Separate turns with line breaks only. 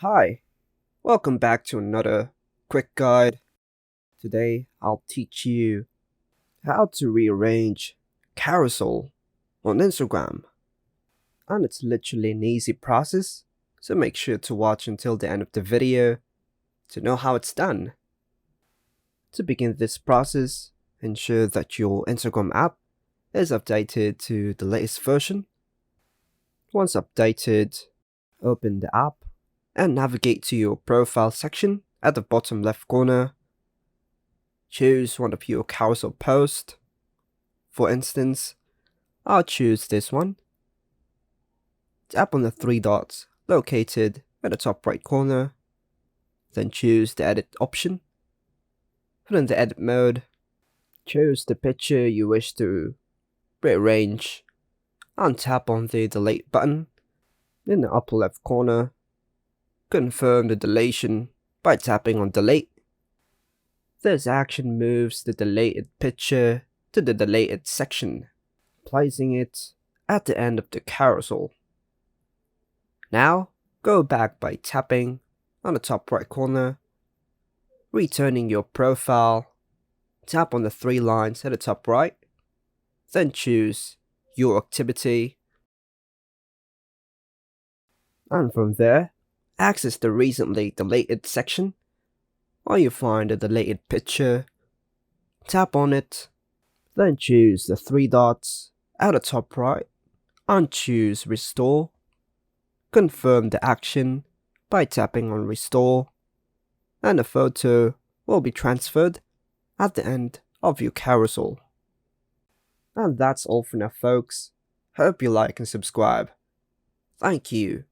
Hi, welcome back to another quick guide. Today I'll teach you how to rearrange carousel on Instagram. And it's literally an easy process, so make sure to watch until the end of the video to know how it's done. To begin this process, ensure that your Instagram app is updated to the latest version. Once updated, open the app and navigate to your profile section at the bottom left corner. Choose one of your carousel posts. For instance, I'll choose this one. Tap on the three dots located at the top right corner. Then choose the edit option. Put in the edit mode. Choose the picture you wish to rearrange and tap on the delete button in the upper left corner. Confirm the deletion by tapping on delete. This action moves the deleted picture to the deleted section, placing it at the end of the carousel. Now, go back by tapping on the top right corner, returning your profile, tap on the three lines at the top right, then choose your activity, and from there, access the recently deleted section, or you find a deleted picture, tap on it, then choose the three dots at the top right and choose restore. Confirm the action by tapping on restore, and the photo will be transferred at the end of your carousel. And that's all for now, folks. Hope you like and subscribe. Thank you.